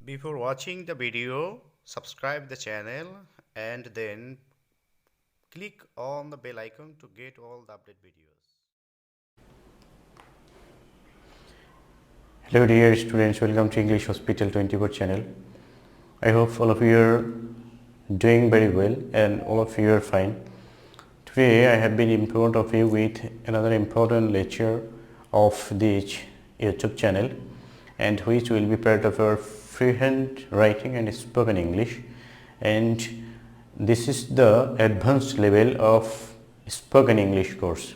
Before watching the video, subscribe the channel and then click on the bell icon to get all the update videos. Hello dear students, welcome to English Hospital 24 channel. I hope all of you are doing very well and all of you are fine. Today I have been in front of you with another important lecture of this YouTube channel, and which will be part of our freehand writing and spoken English, and this is the advanced level of spoken English course.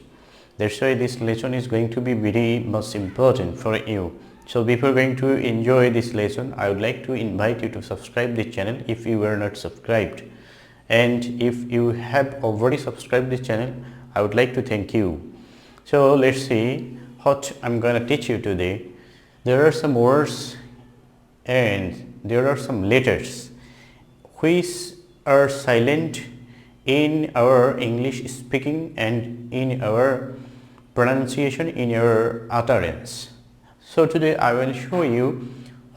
That's why this lesson is going to be very much important for you. So before going to enjoy this lesson, I would like to invite you to subscribe the channel if you were not subscribed. And if you have already subscribed this channel, I would like to thank you. So let's see what I'm going to teach you today. There are some words and there are some letters which are silent in our English speaking and in our pronunciation, in our utterance. So today I will show you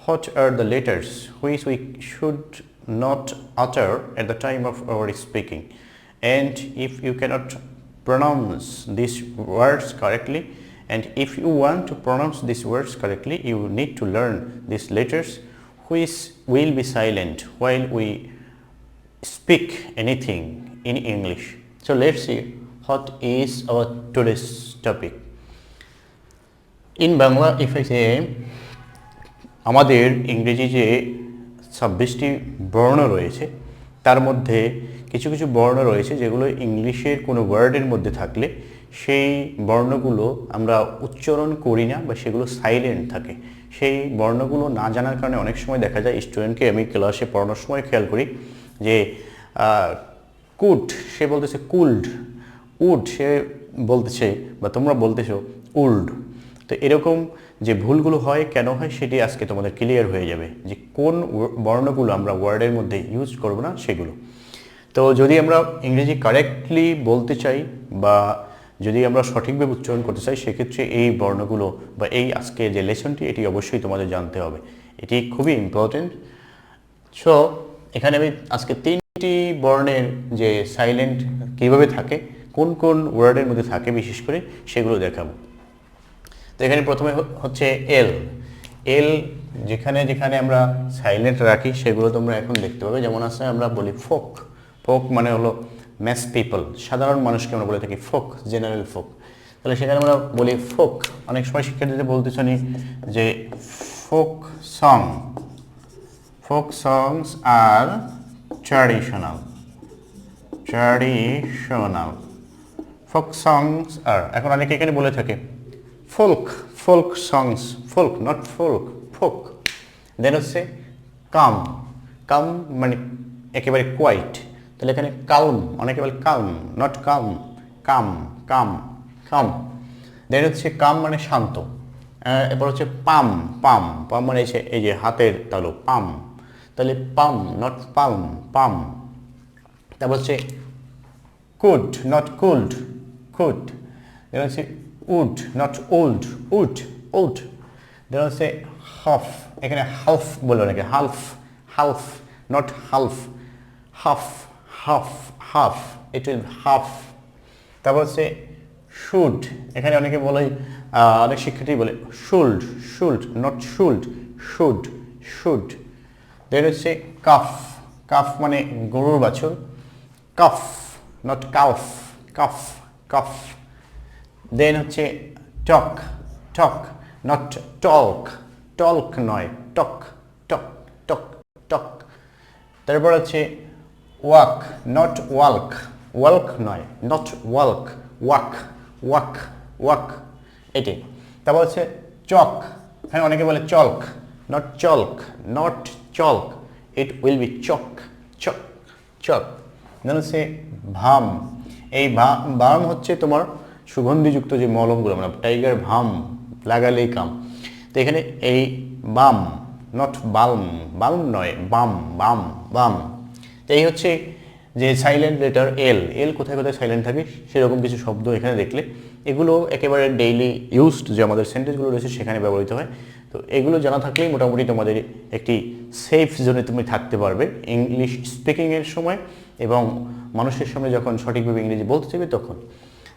what are the letters which we should not utter at the time of our speaking, and if you cannot pronounce these words correctly, and if you want to pronounce these words correctly, you need to learn these letters which will be silent while we speak anything in English. So let's see what is our today's topic. In Bangla, if I say আমাদের ইংরেজি যে 26টি বর্ণ রয়েছে তার মধ্যে কিছু কিছু বর্ণ রয়েছে যেগুলো ইংলিশের কোনো ওয়ার্ডের মধ্যে থাকলে সেই বর্ণগুলো আমরা উচ্চারণ করি না বা সেগুলো সাইলেন্ট থাকে। সেই বর্ণগুলো না জানার কারণে অনেক সময় দেখা যায় স্টুডেন্টকে আমি ক্লাসে পড়ানোর সময় খেয়াল করি যে কুড সে বলতেছে কুল্ড, উড সে বলতেছে বা তোমরা বলতেছো উল্ড। তো এরকম যে ভুলগুলো হয় কেন হয় সেটি আজকে তোমাদের ক্লিয়ার হয়ে যাবে যে কোন বর্ণগুলো আমরা ওয়ার্ডের মধ্যে ইউজ করব না সেগুলো। তো যদি আমরা ইংরেজি কারেক্টলি বলতে চাই বা যদি আমরা সঠিকভাবে উচ্চারণ করতে চাই সেক্ষেত্রে এই বর্ণগুলো বা এই আজকে যে লেসনটি এটি অবশ্যই তোমাদের জানতে হবে, এটি খুবই ইম্পর্টেন্ট। সো এখানে আমি আজকে তিনটি বর্ণের যে সাইলেন্ট কীভাবে থাকে, কোন কোন ওয়ার্ডের মধ্যে থাকে বিশেষ করে সেগুলো দেখাবো। তো এখানে প্রথমে হচ্ছে এল। এল যেখানে যেখানে আমরা সাইলেন্ট রাখি সেগুলো তোমরা এখন দেখতে পাবে। যেমন আছে আমরা বলি ফোক, ফোক মানে হলো ম্যাস পিপল, সাধারণ মানুষকে আমরা বলে থাকি ফোক, জেনারেল ফোক। তাহলে সেখানে আমরা বলি ফোক। অনেক সময় শিক্ষার্থীদের বলতে শুনি যে ফোক সং, ফোক সংস আর ট্র্যাডিশনাল, ট্র্যাডিশনাল ফোক সংস আর। এখন অনেকে এখানে বলে থাকে folk, folk songs, folk not folk, folk. Then হচ্ছে কাম, কাম মানে একেবারে কোয়াইট, তাহলে এখানে কালম, অনেকে বলে কালম, নট কালম, কাম, কাম, কাম। দেন হচ্ছে কাম মানে শান্ত। এরপর হচ্ছে পাম, পাম, পাম মানে এই যে হাতের তালু পাম, তাহলে পাম নট পালম, পাম। তারপর হচ্ছে could not could, could. Then হচ্ছে would not would, would, would. Then হচ্ছে হাফ, এখানে হাফ বলে অনেকে, half, half not half, half, half, half, half it will. তারপর হচ্ছে শুড, এখানে অনেকে বলে, অনেক শিক্ষার্থী বলে should, should not should, should, should. Then হচ্ছে কাফ, কাফ মানে গরুর বাছুর, calf not calf, calf, calf. Then হচ্ছে টক, টক নট টক, টক নয় টক, টক, টক, টক। তারপর হচ্ছে ওয়াক নট ওয়াল্ক, ওয়াল্ক নয়, not walk, walk, walk, walk, এটি। তারপর হচ্ছে চক, হ্যাঁ অনেকে বলে চলক, নট চলক, নট চলক, ইট উইল বি চক, চক, চক। দেন হচ্ছে ভাম, এই ভাম হচ্ছে তোমার সুগন্ধিযুক্ত যে মলমগুলো আমরা টাইগার ভাম লাগালেই কাম। তো এখানে এই বাম নট বালম, বালম নয় বাম, বাম, বাম। তো এই হচ্ছে যে সাইলেন্ট লেটার এল। এল কোথায় কোথায় সাইলেন্ট থাকে সেরকম কিছু শব্দ এখানে দেখলে এগুলো একেবারে ডেইলি ইউজড যে আমাদের সেন্টেন্সগুলো রয়েছে সেখানে ব্যবহৃত হয়। তো এগুলো জানা থাকলেই মোটামুটি তোমাদের একটি সেফ জোনে তুমি থাকতে পারবে ইংলিশ স্পিকিংয়ের সময় এবং মানুষের সামনে যখন সঠিকভাবে ইংরেজি বলতে চাইবে তখন।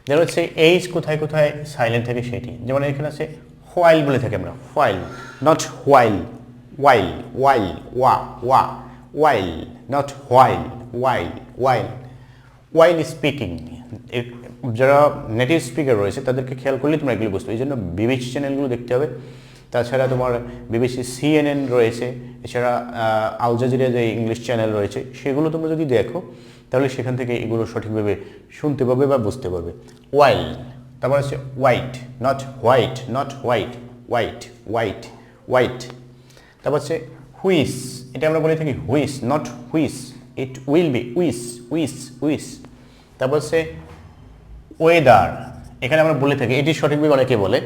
যেন হচ্ছে এইচ কোথায় কোথায় সাইলেন্ট থাকে সেটি, যেমন এখানে আছে হোয়াইল বলে থাকি আমরা, while not while, while while ওয়া ওয়া while not while, while while while speaking. যারা নেটিভ স্পিকার রয়েছে তাদেরকে খেয়াল করলে তোমরা এগুলো বুঝতে, এই জন্য বিবিসি চ্যানেলগুলো দেখতে হবে। তাছাড়া তোমার বিবিসি সিএনএন রয়েছে, এছাড়া আল জাজিরা যে ইংলিশ চ্যানেল রয়েছে সেগুলো তোমরা যদি দেখো তাহলে সেখান থেকে এগুলো সঠিকভাবে শুনতে পারবে বা বুঝতে পারবে। ওয়াইল, তারপর হচ্ছে white not white, not white, white white white. তারপর হচ্ছে হুইস, এটা আমরা বলে থাকি হুইস নট হুইস, ইট উইল বি উইস উইস উইস। তারপর হচ্ছে ওয়েদার, এখানে আমরা বলে থাকি, এটি সঠিকভাবে অনেকে বলে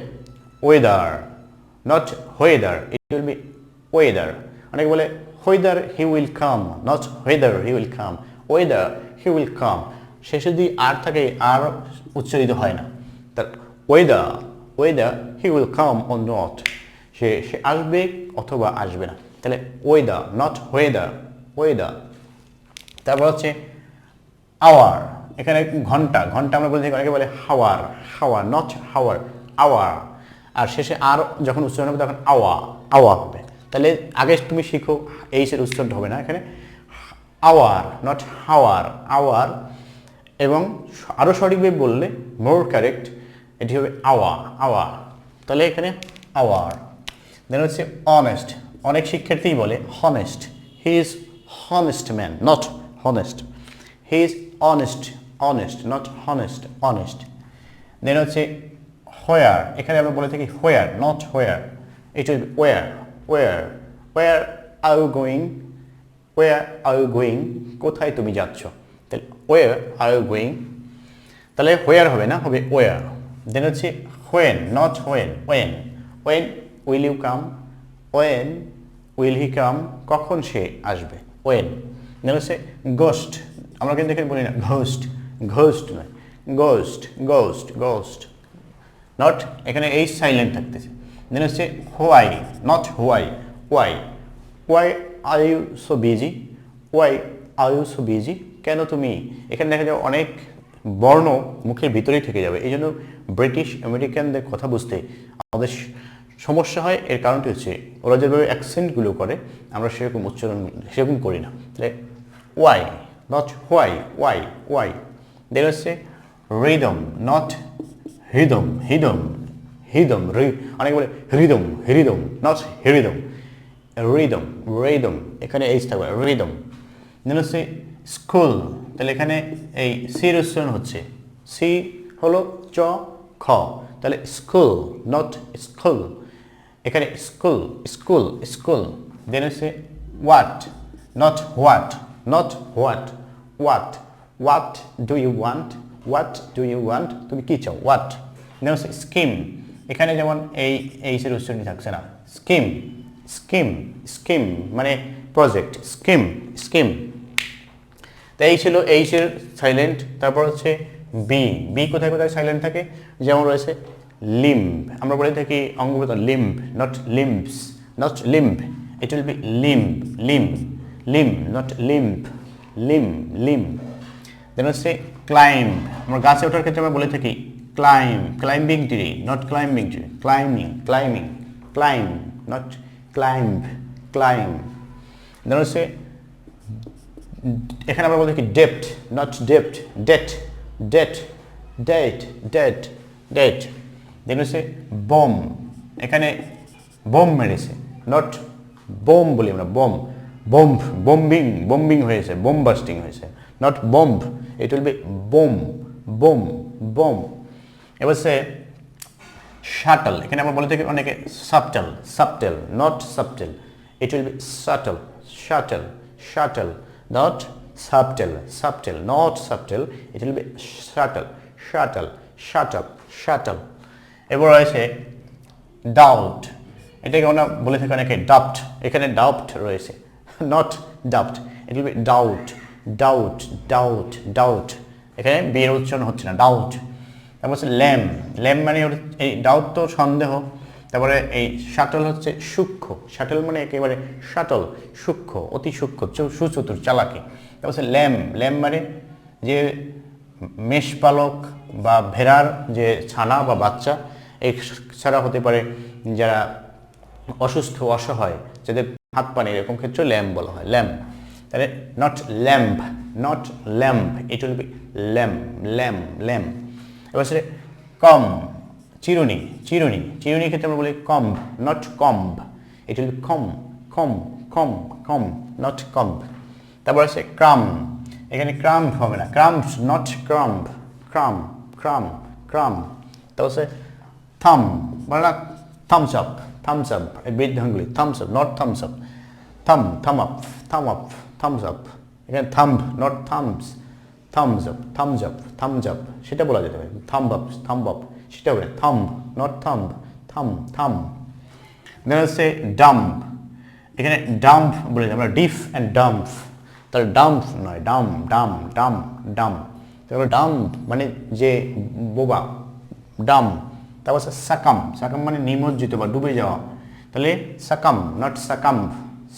whether not whether, it will be whether. অনেকে বলে whether he will come, not whether he will come, whether he will come. শেষে যদি আর থাকে আর উচ্চারিত হয় না, তার whether whether he will come or not, সে আসবে অথবা আসবে না, তাহলে ওয়েদার নট ওয়েদার, ওয়েদার। তারপর হচ্ছে আওয়ার, এখানে ঘন্টা, ঘন্টা আমরা বলে থাকি, অনেকে বলে হাওয়ার, হাওয়ার নট হাওয়ার, আওয়ার। আর শেষে আর যখন উচ্চারণ হবে তখন আওয়া, আওয়া হবে। তাহলে আগে তুমি শিখো এইচের উচ্চারণটা হবে না, এখানে আওয়ার নট হাওয়ার, আওয়ার। এবং আরও সঠিকভাবে বললে মোর কারেক্ট এটি হবে আওয়া, আওয়া। তাহলে এখানে আওয়ার। দেন হচ্ছে অনেস্ট, অনেক শিক্ষার্থীই বলে honest, he is honest man not honest, he is honest, honest not honest, honest. Then হচ্ছে হোয়ার, এখানে আমরা বলে থাকি where not where, it will be where, where, where are you going, where are you going, কোথায় তুমি যাচ্ছ, তাহলে war are you going, তাহলে হোয়ার হবে না, হবে ওয়ার। দেন হচ্ছে when not when, when, when will you come, when will he come, কখন সে আসবে, ওয়েন। দেন হচ্ছে গোস্ট, আমরা কিন্তু এখানে বলি না ঘোস্ট, ঘোস্ট নয় গোস্ট, গোস্ট, গোস্ট নট, এখানে এই সাইলেন্ট থাকতেছে। দেন হচ্ছে why not why, why, why are you so busy, why are you so busy, কেন তুমি, এখানে দেখা যাবে অনেক বর্ণ মুখের ভিতরেই থেকে যাবে, এই জন্য ব্রিটিশ আমেরিকানদের কথা বুঝতে আমাদের সমস্যা হয়। এর কারণটি হচ্ছে ওরা যেভাবে অ্যাকসেন্টগুলো করে আমরা সেরকম উচ্চারণ সেরকম করি না, তাহলে why not why, why, why. Then হচ্ছে rhythm not rhythm, rhythm, rhythm, অনেকে বলে rhythm, rhythm not rhythm, rhythm, rhythm, এখানে এইচ থাকবে রিদম। দেন হচ্ছে স্কুল, তাহলে এখানে এই সির উচ্চারণ হচ্ছে, সি হলো চ খ, তাহলে স্কুল নট স্কুল, এখানে স্কুল, স্কুল, স্কুল। দেন হচ্ছে what not what, not what, what, what do you want, what do you want, তুমি কী চাও, হোয়াট। দেন হচ্ছে স্কিম, এখানে যেমন এইচের উচ্চারণই থাকছে না, স্কিম, স্কিম, স্কিম মানে প্রজেক্ট, স্কিম, স্কিম। তো এই ছিল এইচের সাইলেন্ট। তারপর হচ্ছে বি, বি কোথায় কোথায় সাইলেন্ট থাকে, যেমন রয়েছে লিম্ব, আমরা বলে থাকি অঙ্গভূত limb not limbs, not limb, it will B limb, limb, limb not limb, limb, limb. দেন হচ্ছে ক্লাইম্ব, আমরা গাছে ওঠার ক্ষেত্রে আমরা বলে থাকি climb, climbing tree not climbing tree, climbing, climbing, climb not climb, climb. দেন হচ্ছে এখানে আমরা বলে থাকি ডেপ্ট not ডেপ্ট, date, date, date, date, date. দেন হচ্ছে বম, এখানে বোম মেরেছে নট বোম বলি আমরা, বোম, বোম্ব, বোম্বিং, বোম্বিং হয়েছে, বোম বাস্টিং হয়েছে not bomb, it will B bomb, bomb, bomb. এবার সে শাটল, এখানে আমরা বলে থাকি অনেকে subtle, subtle not subtle, it will B shuttle, shuttle, shuttle not subtle, subtle not subtle, it will be shuttle, shuttle, shuttle, shuttle. এবার রয়েছে doubt, এটাকে আমরা বলে থাকি অনেকে ডাউট, এখানে ডাউট রয়েছে not doubt, it will B doubt, doubt, doubt, doubt, এখানে বিয়ের উচ্চারণ হচ্ছে না, ডাউট। তারপর হচ্ছে ল্যাম, ল্যাম মানে এই ডাউট তো সন্দেহ, তারপরে এই শাটল হচ্ছে সূক্ষ্ম, শাটল মানে একেবারে শাটল, সূক্ষ্ম, অতি সূক্ষ্ম, সুচতুর, চালাকি। তারপর ল্যাম, ল্যাম মানে যে মেষপালক বা ভেড়ার যে ছানা বা বাচ্চা, এছাড়া হতে পারে যারা অসুস্থ, অসহায়, যাদের হাত পা নেই, এরকম ক্ষেত্রে ল্যাম্প বলা হয়, ল্যাম্প। তাহলে not lamp, not lamp, it will be lamp, lamp, lamp. এবার সেটা কম, চিরুনি, চিরুনি, চিরুনির ক্ষেত্রে আমরা বলি comb, not comb, it will be comb, comb, comb, comb, not comb. তারপর আছে ক্রাম, এখানে ক্রাম্প হবে না, crumb, not crumb, crumb, crumb, crumb. তারপর আছে থাম, মানে থামস আপ, থামস আপ, বৃদ্ধাঙ্গুলি, thumbs up, not thumbs up, thumb, thumb up, thumb up, thumbs up, এখানে thumb, not thumbs, thumbs up, thumbs up, thumbs up, সেটা বলা যেতে পারে, thumb up, thumb up, সেটা হবে থাম্ব, নট থাম্ব, থাম, থাম। দেন হচ্ছে ডাম্প, এখানে ডাম্প বলে আমরা ডিফ অ্যান্ড ডাম্প, তাহলে ডাম্প নয়, ডাম, ডাম, ডাম, ডাম। তারপরে ডাম্প মানে যে বোবা, ডাম। তারপর সাকাম, সাকাম মানে নিমজ্জিত বা ডুবে যাওয়া, তাহলে succumb, not succumb,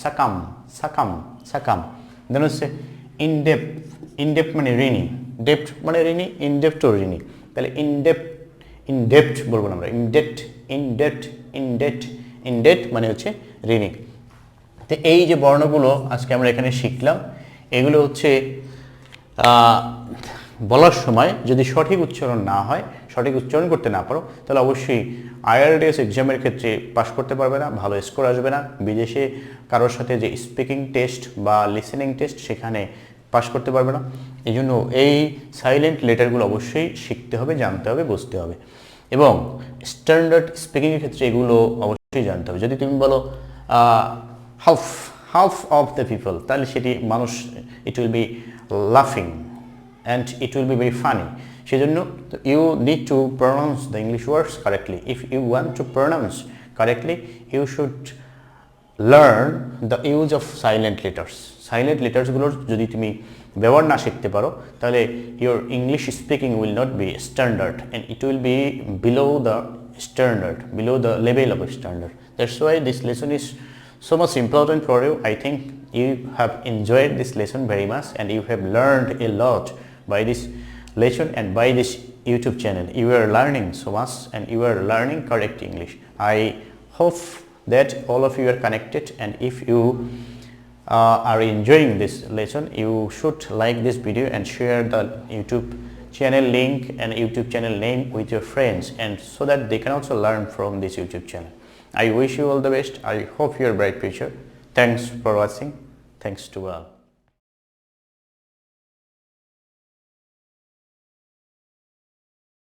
succumb, succumb, succumb. Then হচ্ছে ইনডেপ্থ, ইনডেপ্থ মানে ঋণী, ডেপ্থ মানে ঋণী, ইনডেপ্থ ও ঋণী, তাহলে ইনডেপ্থ, ইনডেপ্থ বলবো না আমরা, ইনডেপ্থ, ইনডেপ্থ, ইনডেপ্থ, ইনডেপ্থ মানে হচ্ছে ঋণী। তো এই যে বর্ণগুলো আজকে আমরা এখানে শিখলাম, এগুলো হচ্ছে বলার সময় যদি সঠিক উচ্চারণ না হয়, সঠিক উচ্চারণ করতে না পারো, তাহলে অবশ্যই IELTS এক্সামের ক্ষেত্রে পাশ করতে পারবে না, ভালো স্কোর আসবে না। বিদেশে কারোর সাথে যে স্পিকিং টেস্ট বা লিসেনিং টেস্ট, সেখানে পাশ করতে পারবে না। এই জন্য এই সাইলেন্ট লেটারগুলো অবশ্যই শিখতে হবে, জানতে হবে, বুঝতে হবে, এবং স্ট্যান্ডার্ড স্পিকিংয়ের ক্ষেত্রে এগুলো অবশ্যই জানতে হবে। যদি তুমি বলো half, half of the people, তাহলে সেটি মানুষ, ইট উইল বি লাফিং and it will be very funny. সেজন্য you need to pronounce the English words correctly. If you want to pronounce correctly, you should learn the use of silent letters. Silent letters গুলোর যদি তুমি ব্যবহার না শিখতে পারো, তাহলে your English speaking will not be standard and it will be below the standard, below the level of standard. That's why this lesson is so much important for you. I think you have enjoyed this lesson very much and you have learned a lot by this lesson and by this YouTube channel. You are learning so much and you are learning correct English. I hope that all of you are connected, and if you are enjoying this lesson, you should like this video and share the YouTube channel link and YouTube channel name with your friends, and so that they can also learn from this YouTube channel. I wish you all the best. I hope you are bright future. Thanks for watching. Thanks to all.